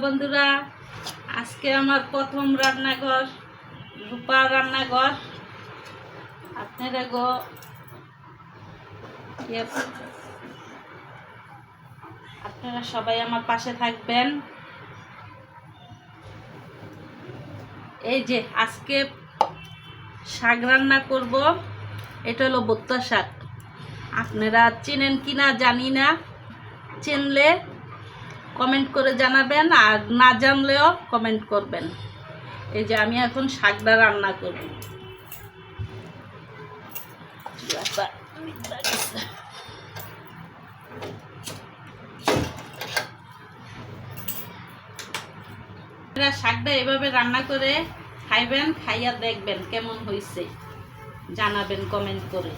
বন্ধুরা, আজকে আমার প্রথম রান্নাঘর, রূপা রান্নাঘর। আপনারা আপনারা সবাই আমার পাশে থাকবেন। এই যে আজকে শাক রান্না করব। এটা হলো ভুট্টা শাক। আপনারা চেনেন কিনা জানি না, চিনলে কমেন্ট করে জানাবেন, আর না জানলেও কমেন্ট করবেন। এই যে আমি এখন শাকটা রান্না করব। শাকটা এভাবে রান্না করে খাইবেন, খাইয়া দেখবেন কেমন হয়েছে, জানাবেন কমেন্ট করে।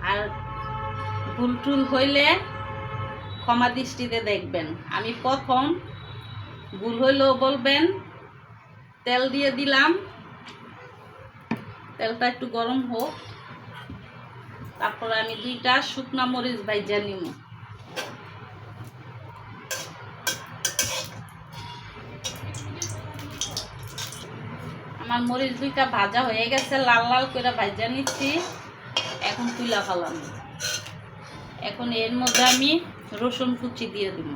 আর ভুল টুল হইলে ক্ষমা দৃষ্টিতে দেখবেন। আমি প্রথম ভুল হইলেও বলবেন। তেল দিয়ে দিলাম, তেলটা একটু গরম হোক, তারপরে আমি 2টা শুকনা মরিচ ভাজা নিব। আমার মরিচ 2টা ভাজা হয়ে গেছে, লাল লাল করে ভাজা নিচ্ছি। এখন তুলা ফেলাম। এখন এর মধ্যে আমি রসুন কুচি দিয়ে দিব,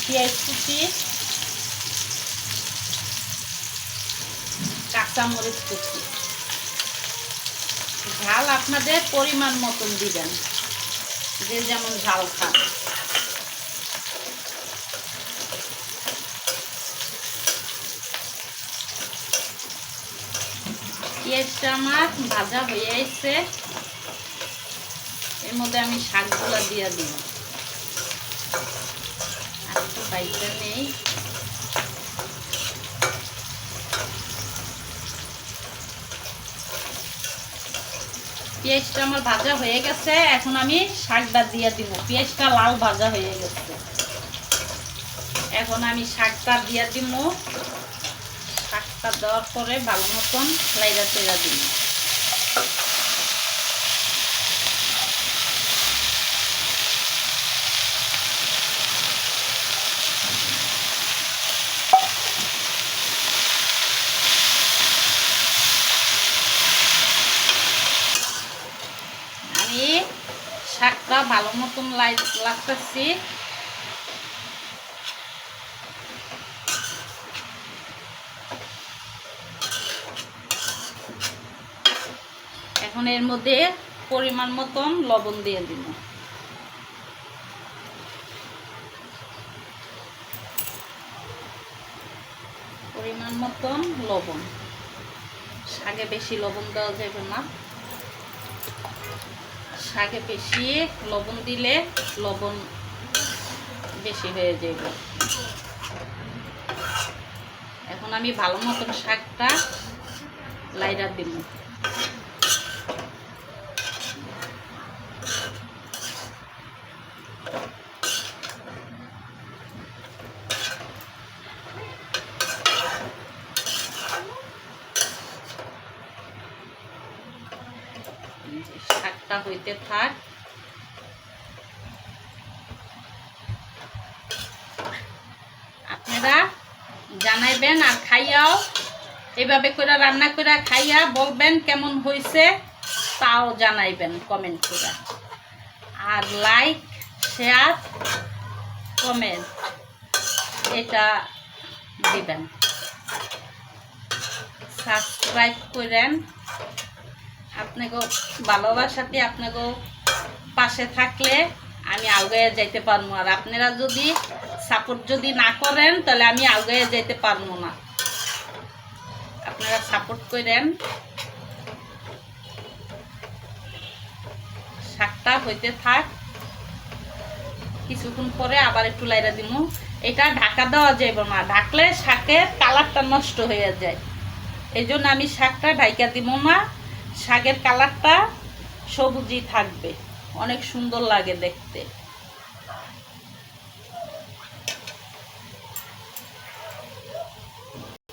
পেঁয়াজ কুচি, কাঁচামরিচ কুচি। ঝাল আপনাদের পরিমাণ মতন দিবেন, যে যেমন ঝাল খান। পেঁয়াজটা আমার ভাজা হয়ে এসেছে। এর মধ্যে আমি শাকগুলো দিয়ে দিব। আর একটু বাইকটা নেই। পেঁয়াজটা আমার ভাজা হয়ে গেছে, এখন আমি শাকটা দিয়ে দিব। পেঁয়াজটা লাল ভাজা হয়ে গেছে, এখন আমি শাকটা দিয়ে দিব। শাকটা দেওয়ার পরে ভালো মতন লাইড়া তেড়া দিব। আমি শাকটা ভালো মতন লাগতেছি। এখন এর মধ্যে পরিমাণ মতন লবণ দিয়ে দিব। পরিমাণ মতন লবণ। শাকে বেশি লবণ দেওয়া যাবে না। শাকে বেশি লবণ দিলে লবণ বেশি হয়ে যাবে। এখন আমি ভালো মতন শাকটা লাইড়া দিব। শাকটা হইতে থাক। আপনারা জানাইবেন, আর খাইয়াও এভাবে করে রান্না করে খাইয়া বলবেন কেমন হয়েছে, তাও জানাইবেন কমেন্ট করে। আর লাইক, শেয়ার, কমেন্ট এটা দিবেন। সাবস্ক্রাইব করেন। আপনাকে ভালোবাসাতে আপনাকে পাশে থাকলে আমি আগায়ে যাইতে পারবো। আর আপনারা যদি সাপোর্ট যদি না করেন তাহলে আমি আগায়ে যাইতে পারবো না। আপনারা সাপোর্ট করেন। শাকটা হইতে থাক, কিছুক্ষণ পরে আবার একটু লাইড়া দিব। এটা ঢাকা দেওয়া যাবে না, ঢাকলে শাকের কালারটা নষ্ট হয়ে যায়। এই জন্য আমি শাকটা ঢাকা দিব না। শাকের কালারটা সবুজই থাকবে, অনেক সুন্দর লাগে দেখতে।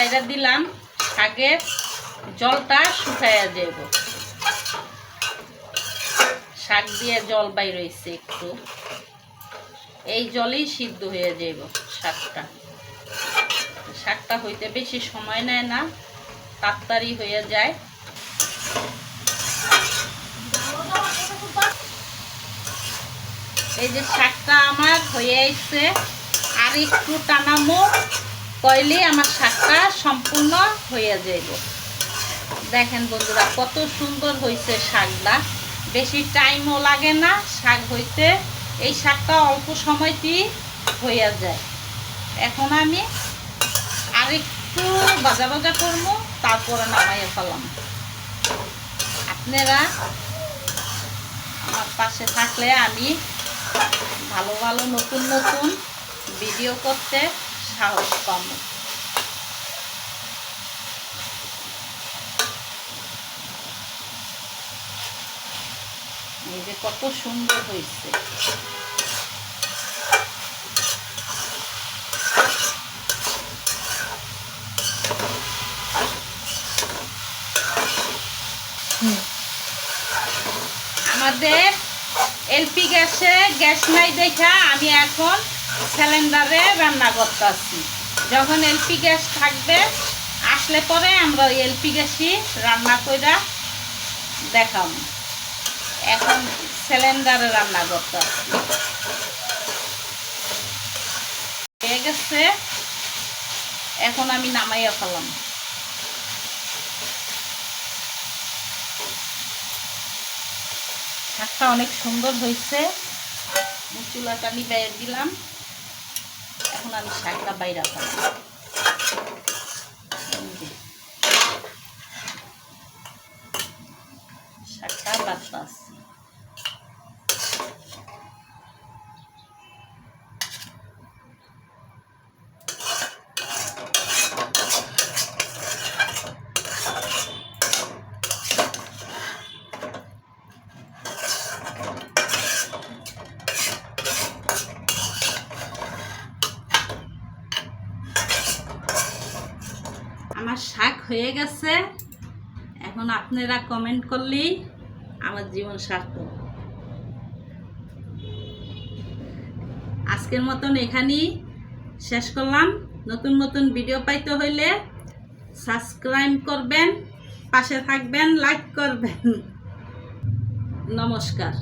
এটা দিলাম, শাকের জলটা শুকাইয়া যাব। শাক দিয়ে জল বাইর হয়েছে একটু, এই জলেই সিদ্ধ হয়ে যাব শাকটা। শাকটা হইতে বেশি সময় নেয় না, তাড়াতাড়ি হয়ে যায়। এই যে শাকটা আমার হয়ে আসছে, আর একটু টানামো কইলে আমার শাকটা সম্পূর্ণ হয়ে যাব। দেখেন বন্ধুরা কত সুন্দর হয়েছে শাকটা, বেশি টাইমও লাগে না শাক হইতে, এই শাকটা অল্প সময়তেই হয়ে যায়। এখন আমি আর একটু ভাজা ভাজা করবো, তারপরে নামাইয়া ফেলাম। আপনারা আমার পাশে থাকলে আমি ভালো ভালো নতুন নতুন ভিডিও করতে সাহস পাবো। এই যে কত সুন্দর হয়েছে। আমাদের এলপি গ্যাসে গ্যাস নাই দেখা আমি এখন সিলিন্ডারে রান্না করতেছি। যখন এলপি গ্যাস থাকবে আসলে পরে আমরা এলপি গ্যাসই রান্না করে দেখাম। এখন সিলিন্ডারে রান্না করতেছি। হয়ে গেছে, এখন আমি নামাইয়া ফেলাম। শাকটা অনেক সুন্দর হয়েছে, চুলাটা নিভিয়ে দিলাম। এখন আমি শাকটা বাইরে ফেলাম। শাকটা বাতাস আমার শাক হয়ে গেছে। এখন আপনারা কমেন্ট করলেই আমার জীবন সার্থক। আজকের মতন এখানেই শেষ করলাম। নতুন নতুন ভিডিও পাইতে হইলে সাবস্ক্রাইব করবেন, পাশে থাকবেন, লাইক করবেন। নমস্কার।